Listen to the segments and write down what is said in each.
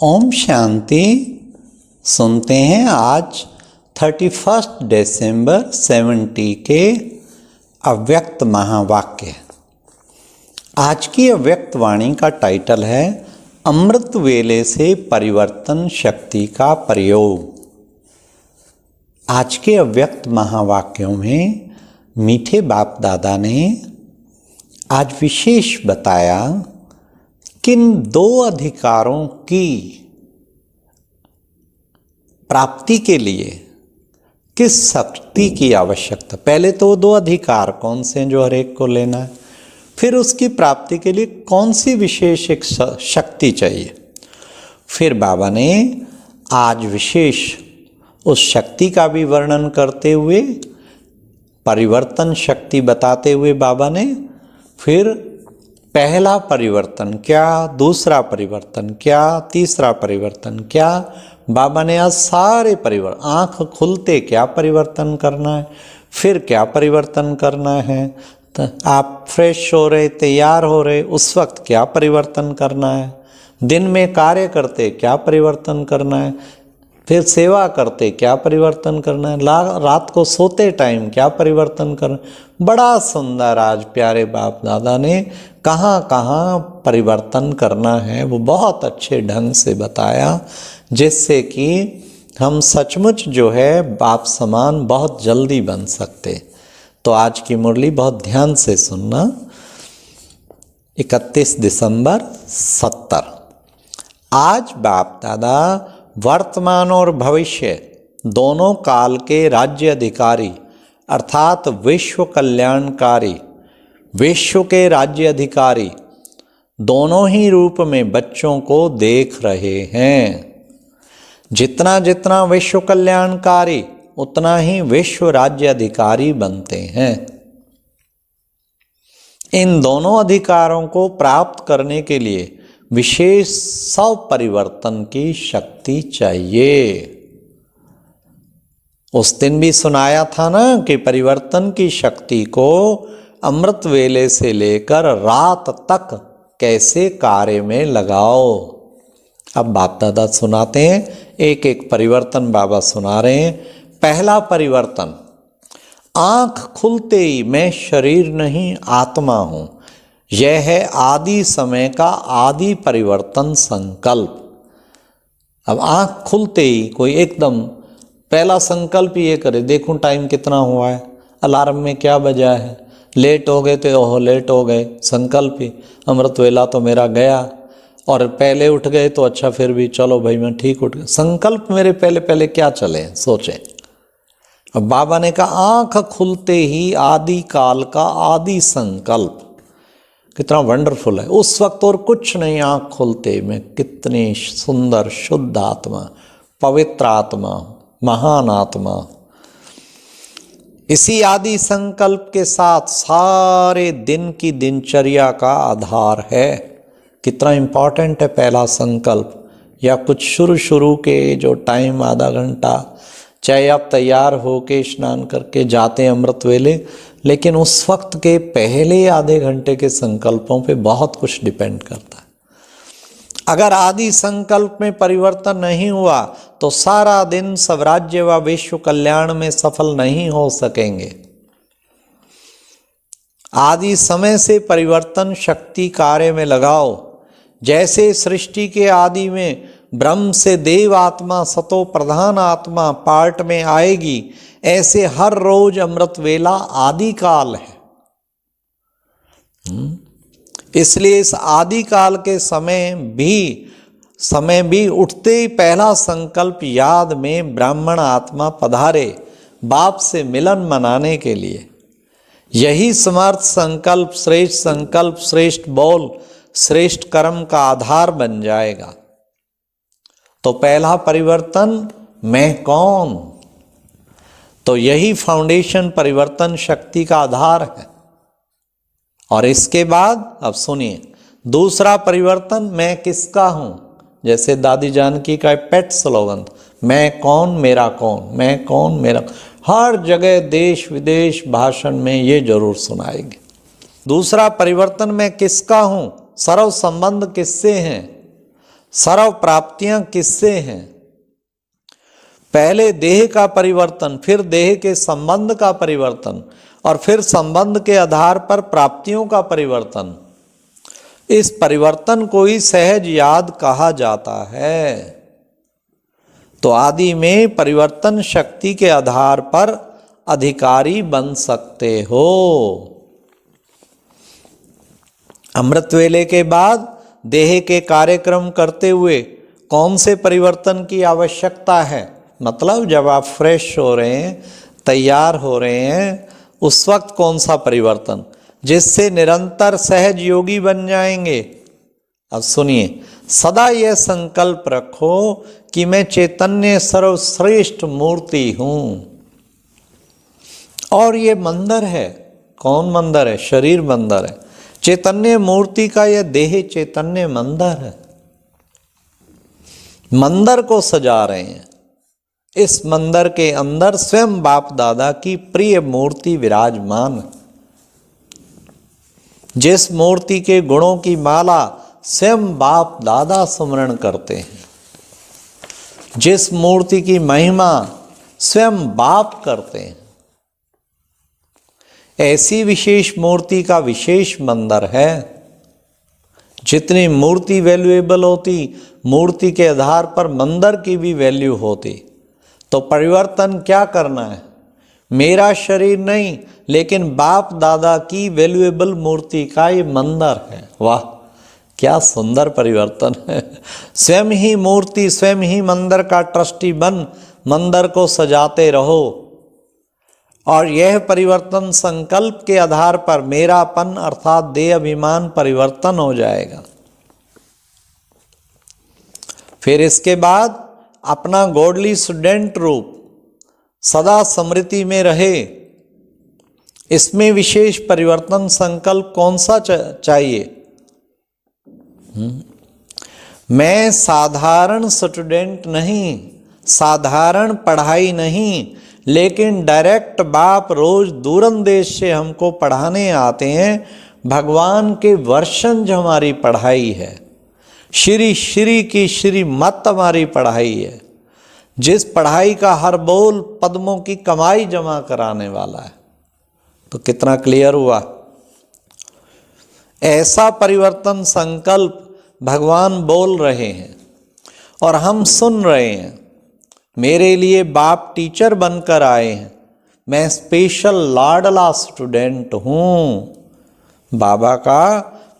ओम शांति। सुनते हैं आज 31 दिसंबर 70 के अव्यक्त महावाक्य। आज की अव्यक्त वाणी का टाइटल है अमृत वेले से परिवर्तन शक्ति का प्रयोग। आज के अव्यक्त महावाक्यों में मीठे बाप दादा ने आज विशेष बताया किन दो अधिकारों की प्राप्ति के लिए किस शक्ति की आवश्यकता। पहले तो दो अधिकार कौन से हैं जो हर एक को लेना है, फिर उसकी प्राप्ति के लिए कौन सी विशेष एक शक्ति चाहिए। फिर बाबा ने आज विशेष उस शक्ति का भी वर्णन करते हुए, परिवर्तन शक्ति बताते हुए बाबा ने फिर पहला परिवर्तन क्या, दूसरा परिवर्तन क्या, तीसरा परिवर्तन क्या, बाबा ने आज सारे परिवर्तन, आँख खुलते क्या परिवर्तन करना है, फिर क्या परिवर्तन करना है, तो आप फ्रेश हो रहे, तैयार हो रहे, उस वक्त क्या परिवर्तन करना है, दिन में कार्य करते क्या परिवर्तन करना है, फिर सेवा करते क्या परिवर्तन करना है, रात को सोते टाइम क्या परिवर्तन करना। बड़ा सुंदर आज प्यारे बाप दादा ने कहाँ कहाँ परिवर्तन करना है वो बहुत अच्छे ढंग से बताया, जिससे कि हम सचमुच जो है बाप समान बहुत जल्दी बन सकते। तो आज की मुरली बहुत ध्यान से सुनना। 31 दिसंबर 70। आज बाप दादा वर्तमान और भविष्य दोनों काल के राज्य अधिकारी अर्थात विश्व कल्याणकारी, विश्व के राज्य अधिकारी दोनों ही रूप में बच्चों को देख रहे हैं। जितना जितना विश्व कल्याणकारी उतना ही विश्व राज्य अधिकारी बनते हैं। इन दोनों अधिकारों को प्राप्त करने के लिए विशेष परिवर्तन की शक्ति चाहिए। उस दिन भी सुनाया था ना कि परिवर्तन की शक्ति को अमृत वेले से लेकर रात तक कैसे कार्य में लगाओ। अब बाप दादा सुनाते हैं, एक एक परिवर्तन बाबा सुना रहे हैं। पहला परिवर्तन, आंख खुलते ही मैं शरीर नहीं आत्मा हूं। यह है आदि समय का आदि परिवर्तन संकल्प। अब आंख खुलते ही कोई एकदम पहला संकल्प ये करे, देखूं टाइम कितना हुआ है, अलार्म में क्या बजा है, लेट हो गए तो ओहो लेट हो गए, संकल्प ही अमृत वेला तो मेरा गया। और पहले उठ गए तो अच्छा फिर भी चलो भाई मैं ठीक उठ गया, संकल्प मेरे पहले पहले क्या चले सोचें। अब बाबा ने कहा आंख खुलते ही आदि काल का आदि संकल्प, कितना वंडरफुल है। उस वक्त और कुछ नहीं, आंख खुलते में कितनी सुंदर शुद्ध आत्मा, पवित्र आत्मा, महान आत्मा। इसी आदि संकल्प के साथ सारे दिन की दिनचर्या का आधार है। कितना इंपॉर्टेंट है पहला संकल्प, या कुछ शुरू के जो टाइम आधा घंटा, चाहे आप तैयार होके स्नान करके जाते हैं अमृत वेले, लेकिन उस वक्त के पहले आधे घंटे के संकल्पों पे बहुत कुछ डिपेंड करता है। अगर आदि संकल्प में परिवर्तन नहीं हुआ तो सारा दिन स्वराज्य व विश्व कल्याण में सफल नहीं हो सकेंगे। आदि समय से परिवर्तन शक्ति कार्य में लगाओ। जैसे सृष्टि के आदि में ब्रह्म से देव आत्मा सतो प्रधान आत्मा पार्ट में आएगी, ऐसे हर रोज अमृत वेला आदि काल है। इसलिए इस आदि काल के समय भी उठते ही पहला संकल्प याद में ब्राह्मण आत्मा पधारे बाप से मिलन मनाने के लिए। यही समर्थ संकल्प, श्रेष्ठ बोल, श्रेष्ठ कर्म का आधार बन जाएगा। तो पहला परिवर्तन, मैं कौन, तो यही फाउंडेशन परिवर्तन शक्ति का आधार है। और इसके बाद अब सुनिए दूसरा परिवर्तन, मैं किसका हूं। जैसे दादी जानकी का पेट स्लोगन, मैं कौन मेरा कौन, मैं कौन मेरा, हर जगह देश विदेश भाषण में ये जरूर सुनाएंगे। दूसरा परिवर्तन, मैं किसका हूं, सर्व संबंध किससे हैं, सर्व प्राप्तियां किससे हैं? पहले देह का परिवर्तन, फिर देह के संबंध का परिवर्तन, और फिर संबंध के आधार पर प्राप्तियों का परिवर्तन। इस परिवर्तन को ही सहज याद कहा जाता है। तो आदि में परिवर्तन शक्ति के आधार पर अधिकारी बन सकते हो। अमृत वेले के बाद देह के कार्यक्रम करते हुए कौन से परिवर्तन की आवश्यकता है? मतलब जब आप फ्रेश हो रहे हैं, तैयार हो रहे हैं, उस वक्त कौन सा परिवर्तन, जिससे निरंतर सहज योगी बन जाएंगे? अब सुनिए, सदा यह संकल्प रखो कि मैं चैतन्य सर्वश्रेष्ठ मूर्ति हूं। और ये मंदिर है। कौन मंदिर है? शरीर मंदिर है। चैतन्य मूर्ति का यह देह चैतन्य मंदिर है। मंदिर को सजा रहे हैं। इस मंदिर के अंदर स्वयं बाप दादा की प्रिय मूर्ति विराजमान है। जिस मूर्ति के गुणों की माला स्वयं बाप दादा स्मरण करते हैं, जिस मूर्ति की महिमा स्वयं बाप करते हैं, ऐसी विशेष मूर्ति का विशेष मंदिर है। जितनी मूर्ति वैल्यूएबल होती, मूर्ति के आधार पर मंदिर की भी वैल्यू होती। तो परिवर्तन क्या करना है? मेरा शरीर नहीं, लेकिन बाप दादा की वैल्यूएबल मूर्ति का ये मंदिर है। वाह, क्या सुंदर परिवर्तन है। स्वयं ही मूर्ति, स्वयं ही मंदिर का ट्रस्टी बन मंदिर को सजाते रहो। और यह परिवर्तन संकल्प के आधार पर मेरापन अर्थात देह अभिमान परिवर्तन हो जाएगा। फिर इसके बाद अपना गॉडली स्टूडेंट रूप सदा स्मृति में रहे। इसमें विशेष परिवर्तन संकल्प कौन सा चाहिए? मैं साधारण स्टूडेंट नहीं, साधारण पढ़ाई नहीं, लेकिन डायरेक्ट बाप रोज दूरंदेश से हमको पढ़ाने आते हैं। भगवान के वर्षन जो हमारी पढ़ाई है, श्री श्री की श्रीमत हमारी पढ़ाई है, जिस पढ़ाई का हर बोल पद्मों की कमाई जमा कराने वाला है। तो कितना क्लियर हुआ? ऐसा परिवर्तन संकल्प भगवान बोल रहे हैं और हम सुन रहे हैं। मेरे लिए बाप टीचर बनकर आए हैं। मैं स्पेशल लाडला स्टूडेंट हूँ। बाबा का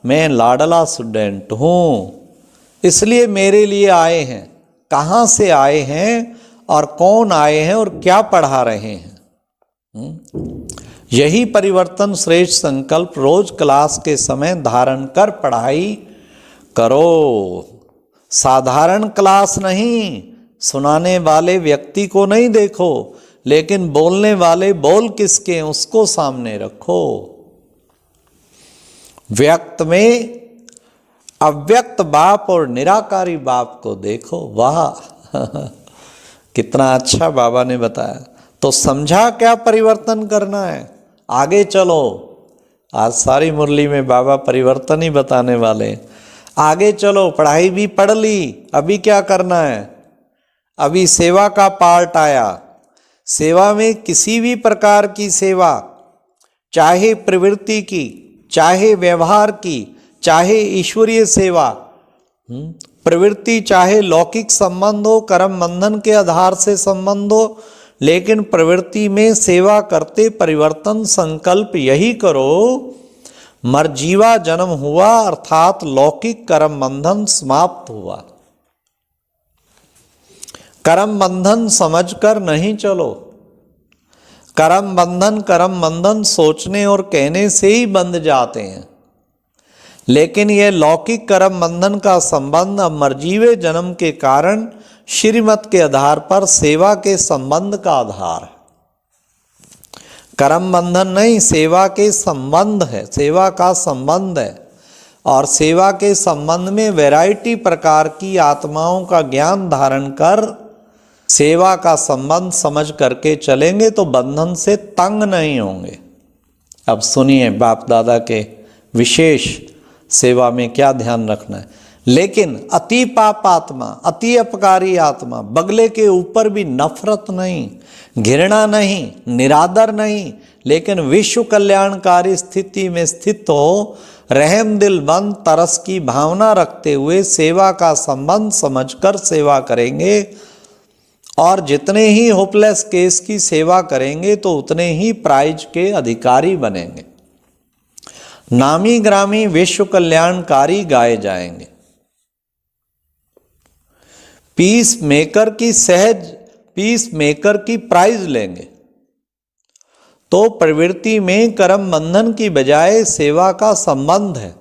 मैं लाडला स्टूडेंट हूँ, इसलिए मेरे लिए आए हैं। कहाँ से आए हैं और कौन आए हैं और क्या पढ़ा रहे हैं? यही परिवर्तन श्रेष्ठ संकल्प रोज क्लास के समय धारण कर पढ़ाई करो। साधारण क्लास नहीं, सुनाने वाले व्यक्ति को नहीं देखो, लेकिन बोलने वाले बोल किसके हैं उसको सामने रखो। व्यक्त में अव्यक्त बाप और निराकारी बाप को देखो। वाह कितना अच्छा बाबा ने बताया। तो समझा क्या परिवर्तन करना है? आगे चलो। आज सारी मुरली में बाबा परिवर्तन ही बताने वाले। आगे चलो, पढ़ाई भी पढ़ ली, अभी क्या करना है? अभी सेवा का पार्ट आया। सेवा में किसी भी प्रकार की सेवा, चाहे प्रवृत्ति की, चाहे व्यवहार की, चाहे ईश्वरीय सेवा, प्रवृत्ति चाहे लौकिक संबंध हो, कर्म बंधन के आधार से संबंध हो, लेकिन प्रवृत्ति में सेवा करते परिवर्तन संकल्प यही करो। मरजीवा जन्म हुआ अर्थात लौकिक कर्म बंधन समाप्त हुआ। कर्म बंधन समझकर नहीं चलो। कर्म बंधन सोचने और कहने से ही बंध जाते हैं। लेकिन यह लौकिक कर्म बंधन का संबंध अब मरजीवे जन्म के कारण श्रीमत के आधार पर सेवा के संबंध का आधार है। कर्म बंधन नहीं, सेवा के संबंध है, सेवा का संबंध है। और सेवा के संबंध में वैरायटी प्रकार की आत्माओं का ज्ञान धारण कर सेवा का संबंध समझ करके चलेंगे तो बंधन से तंग नहीं होंगे। अब सुनिए बाप दादा के विशेष सेवा में क्या ध्यान रखना है। लेकिन अति पापात्मा, अति अपकारी आत्मा, बगले के ऊपर भी नफरत नहीं, घृणा नहीं, निरादर नहीं, लेकिन विश्व कल्याणकारी स्थिति में स्थित हो, रहम दिल बंद तरस की भावना रखते हुए सेवा का संबंध समझकर सेवा करेंगे, और जितने ही होपलेस केस की सेवा करेंगे तो उतने ही प्राइज के अधिकारी बनेंगे, नामी ग्रामी विश्व कल्याणकारी गाए जाएंगे। पीस मेकर की प्राइज लेंगे। तो प्रवृत्ति में कर्म बंधन की बजाय सेवा का संबंध है।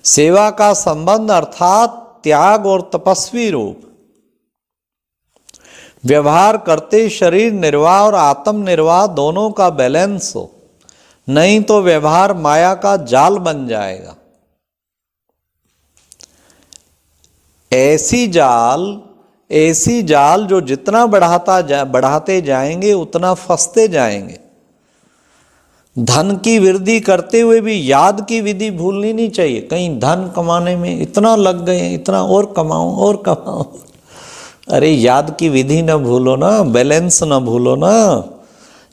सेवा का संबंध अर्थात त्याग और तपस्वी रूप। व्यवहार करते शरीर निर्वाह और आत्म निर्वाह दोनों का बैलेंस हो, नहीं तो व्यवहार माया का जाल बन जाएगा। ऐसी जाल जो जितना बढ़ाते जाएंगे उतना फंसते जाएंगे। धन की वृद्धि करते हुए भी याद की विधि भूलनी नहीं चाहिए। कहीं धन कमाने में इतना लग गए, इतना और कमाऊं। अरे याद की विधि ना भूलो ना, बैलेंस ना भूलो ना।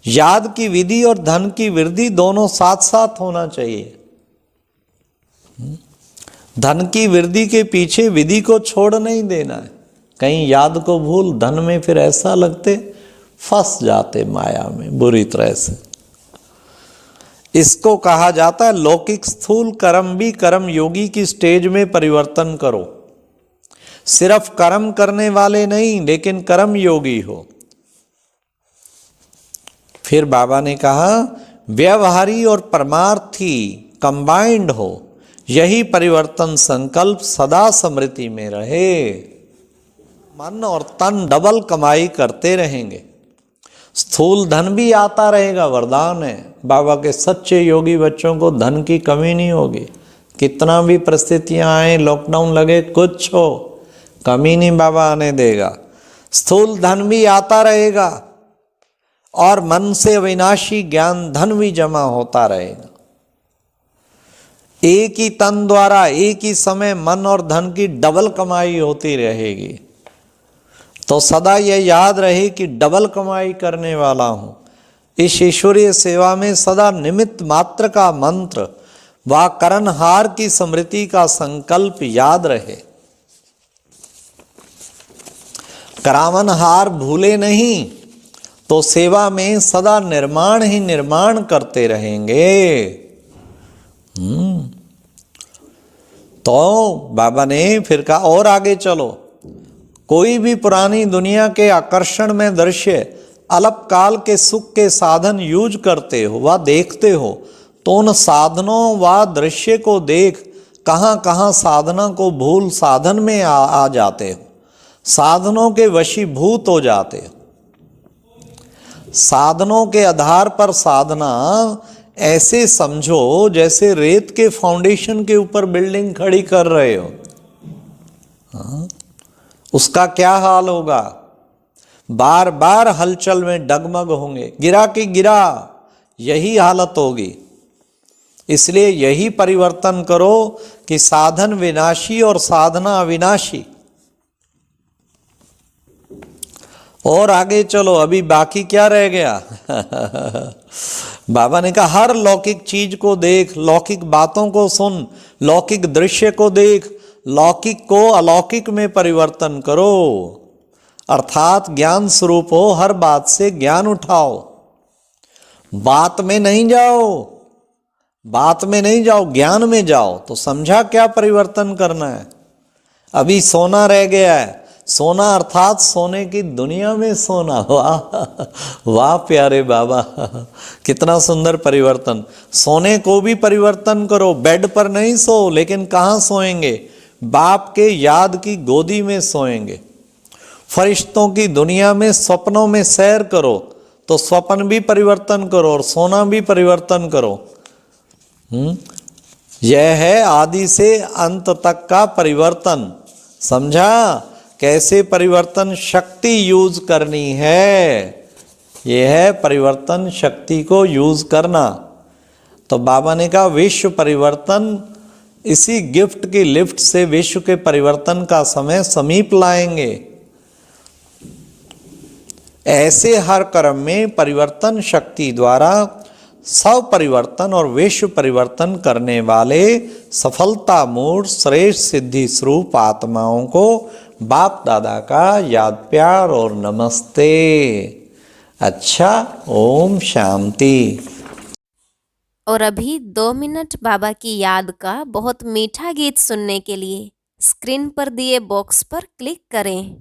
याद की विधि और धन की वृद्धि दोनों साथ साथ होना चाहिए। धन की वृद्धि के पीछे विधि को छोड़ नहीं देना है। कहीं याद को भूल धन में फिर ऐसा लगते फंस जाते माया में बुरी तरह से। इसको कहा जाता है लौकिक स्थूल कर्म भी कर्म योगी की स्टेज में परिवर्तन करो। सिर्फ कर्म करने वाले नहीं, लेकिन कर्म योगी हो। फिर बाबा ने कहा व्यवहारी और परमार्थी कंबाइंड हो, यही परिवर्तन संकल्प सदा स्मृति में रहे। मन और तन डबल कमाई करते रहेंगे। स्थूल धन भी आता रहेगा, वरदान है। बाबा के सच्चे योगी बच्चों को धन की कमी नहीं होगी। कितना भी परिस्थितियां आए, लॉकडाउन लगे, कुछ हो, कमी नहीं बाबा आने देगा। स्थूल धन भी आता रहेगा और मन से अविनाशी ज्ञान धन भी जमा होता रहेगा। एक ही तन द्वारा एक ही समय मन और धन की डबल कमाई होती रहेगी। तो सदा यह याद रहे कि डबल कमाई करने वाला हूं। इस ईश्वरीय सेवा में सदा निमित्त मात्र का मंत्र व करणहार की स्मृति का संकल्प याद रहे। करावनहार भूले नहीं तो सेवा में सदा निर्माण ही निर्माण करते रहेंगे। तो बाबा ने फिर कहा और आगे चलो। कोई भी पुरानी दुनिया के आकर्षण में दृश्य अल्पकाल के सुख के साधन यूज करते हो व देखते हो, तो उन साधनों व दृश्य को देख कहाँ कहाँ साधना को भूल साधन में आ जाते हो, साधनों के वशीभूत हो जाते हो। साधनों के आधार पर साधना ऐसे समझो जैसे रेत के फाउंडेशन के ऊपर बिल्डिंग खड़ी कर रहे हो। उसका क्या हाल होगा? बार बार हलचल में डगमग होंगे, गिरा कि गिरा, यही हालत होगी। इसलिए यही परिवर्तन करो कि साधन विनाशी और साधना अविनाशी। और आगे चलो, अभी बाकी क्या रह गया? बाबा ने कहा हर लौकिक चीज को देख, लौकिक बातों को सुन, लौकिक दृश्य को देख, लौकिक को अलौकिक में परिवर्तन करो। अर्थात ज्ञान स्वरूप हो, हर बात से ज्ञान उठाओ। बात में नहीं जाओ, बात में नहीं जाओ, ज्ञान में जाओ। तो समझा क्या परिवर्तन करना है? अभी सोना रह गया है। सोना अर्थात सोने की दुनिया में सोना। वाह वाह प्यारे बाबा, कितना सुंदर परिवर्तन। सोने को भी परिवर्तन करो। बेड पर नहीं सो, लेकिन कहाँ सोएंगे? बाप के याद की गोदी में सोएंगे। फरिश्तों की दुनिया में स्वप्नों में सैर करो, तो स्वप्न भी परिवर्तन करो और सोना भी परिवर्तन करो। यह है आदि से अंत तक का परिवर्तन। समझा कैसे परिवर्तन शक्ति यूज करनी है? यह है परिवर्तन शक्ति को यूज करना। तो बाबा ने कहा विश्व परिवर्तन इसी गिफ्ट की लिफ्ट से विश्व के परिवर्तन का समय समीप लाएंगे। ऐसे हर कर्म में परिवर्तन शक्ति द्वारा सब परिवर्तन और विश्व परिवर्तन करने वाले सफलता मूर्त श्रेष्ठ सिद्धि स्वरूप आत्माओं को बाप दादा का याद प्यार और नमस्ते। अच्छा, ओम शांति। और अभी 2 मिनट बाबा की याद का बहुत मीठा गीत सुनने के लिए स्क्रीन पर दिए बॉक्स पर क्लिक करें।